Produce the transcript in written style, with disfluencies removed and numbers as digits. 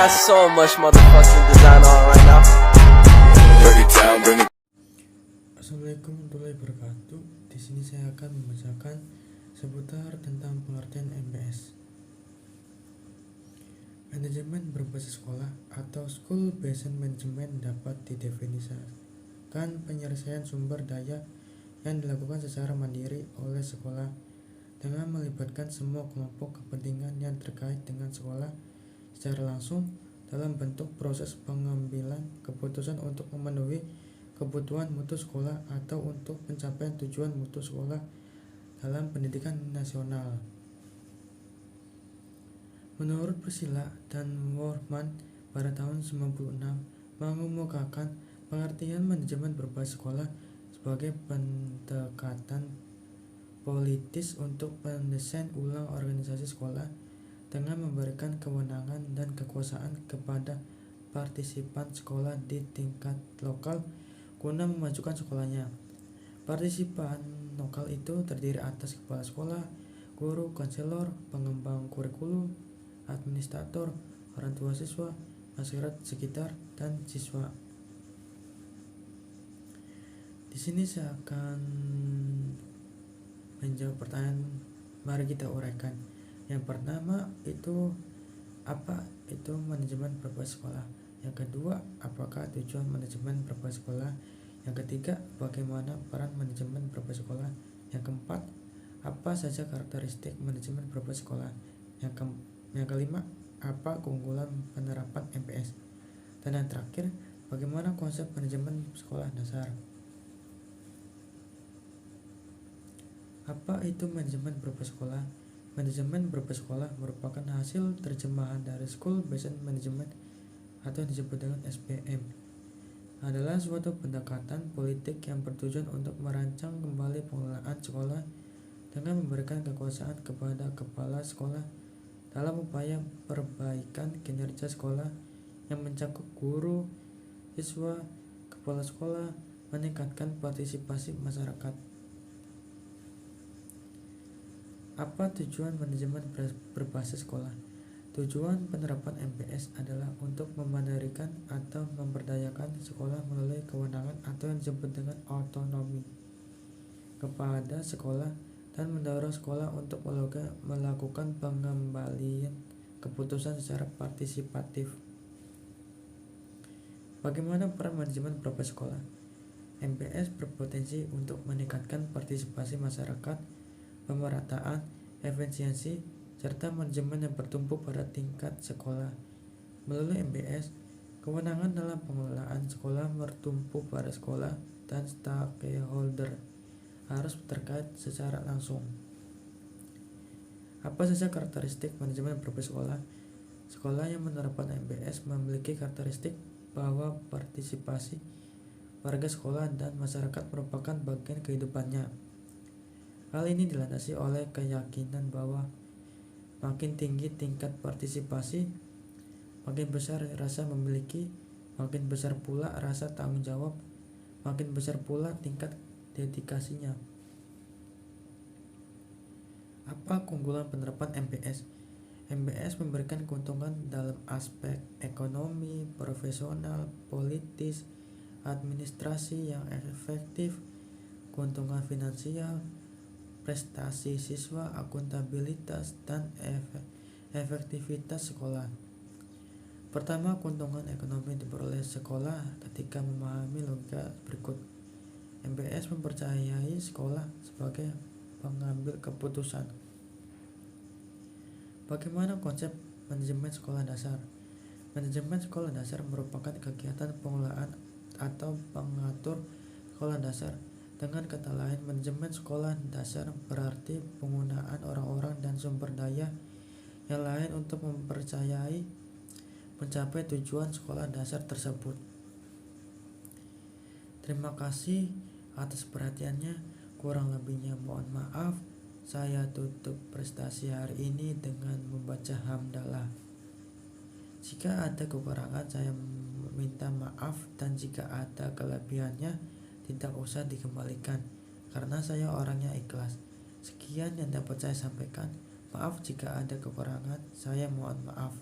got so much motherfucking design on right now. Break it down, bring it. Assalamualaikum warahmatullahi wabarakatuh. Di sini saya akan membacakan seputar tentang pengertian MBS. Manajemen berbasis sekolah atau School Based Management dapat didefinisikan penyelesaian sumber daya yang dilakukan secara mandiri oleh sekolah dengan melibatkan semua kelompok kepentingan yang terkait dengan sekolah secara langsung dalam bentuk proses pengambilan keputusan untuk memenuhi kebutuhan mutu sekolah atau untuk pencapaian tujuan mutu sekolah dalam pendidikan nasional. Menurut Priscilla dan Worman pada tahun 96 mengemukakan pengertian manajemen berbasis sekolah sebagai pendekatan politis untuk mendesain ulang organisasi sekolah dengan memberikan kewenangan dan kekuasaan kepada partisipan sekolah di tingkat lokal guna memajukan sekolahnya. Partisipan lokal itu terdiri atas kepala sekolah, guru, konselor, pengembang kurikulum, administrator, orang tua siswa, masyarakat sekitar, dan siswa. Di sini saya akan menjawab pertanyaan. Mari kita uraikan. Yang pertama itu apa itu manajemen berbasis sekolah? Yang kedua, apakah tujuan manajemen berbasis sekolah? Yang ketiga, bagaimana peran manajemen berbasis sekolah? Yang keempat, apa saja karakteristik manajemen berbasis sekolah? Yang kelima, apa keunggulan penerapan MPS? Dan yang terakhir, bagaimana konsep manajemen sekolah dasar? Apa itu manajemen berbasis sekolah? Manajemen berbasis sekolah merupakan hasil terjemahan dari School Based Management atau yang disebut dengan SBM. Adalah suatu pendekatan politik yang bertujuan untuk merancang kembali pengelolaan sekolah dengan memberikan kekuasaan kepada kepala sekolah dalam upaya perbaikan kinerja sekolah yang mencakup guru, siswa, kepala sekolah, meningkatkan partisipasi masyarakat. Apa tujuan manajemen berbasis sekolah? Tujuan penerapan MPS adalah untuk memandirikan atau memberdayakan sekolah melalui kewenangan atau yang disebut dengan otonomi kepada sekolah dan mendorong sekolah untuk melakukan pengembalian keputusan secara partisipatif. Bagaimana peran manajemen berbasis sekolah? MPS berpotensi untuk meningkatkan partisipasi masyarakat, pemerataan, efisiensi, serta manajemen yang bertumpu pada tingkat sekolah. Melalui MPS, kewenangan dalam pengelolaan sekolah bertumpu pada sekolah dan stakeholder harus terkait secara langsung. Apa saja karakteristik manajemen berbasis sekolah? Sekolah yang menerapkan MPS memiliki karakteristik bahwa partisipasi warga sekolah dan masyarakat merupakan bagian kehidupannya. Hal ini dilandasi oleh keyakinan bahwa makin tinggi tingkat partisipasi, makin besar rasa memiliki, makin besar pula rasa tanggung jawab, makin besar pula tingkat dedikasinya. Apa keunggulan penerapan MPS? MPS memberikan keuntungan dalam aspek ekonomi, profesional, politis, administrasi yang efektif, keuntungan finansial, prestasi siswa, akuntabilitas, dan efektivitas sekolah. Pertama, keuntungan ekonomi diperoleh sekolah ketika memahami logika berikut. MPS mempercayai sekolah sebagai pengambil keputusan. Bagaimana konsep manajemen sekolah dasar? Manajemen sekolah dasar merupakan kegiatan pengelolaan atau pengatur sekolah dasar. Dengan kata lain, manajemen sekolah dasar berarti penggunaan orang-orang dan sumber daya yang lain untuk mencapai tujuan sekolah dasar tersebut. Terima kasih atas perhatiannya. Kurang lebihnya mohon maaf. Saya tutup prestasi hari ini dengan membaca hamdalah. Jika ada kekurangan, saya minta maaf, dan jika ada kelebihannya, tidak usah dikembalikan, karena saya orangnya ikhlas. Sekian yang dapat saya sampaikan. Maaf jika ada kekurangan, saya mohon maaf.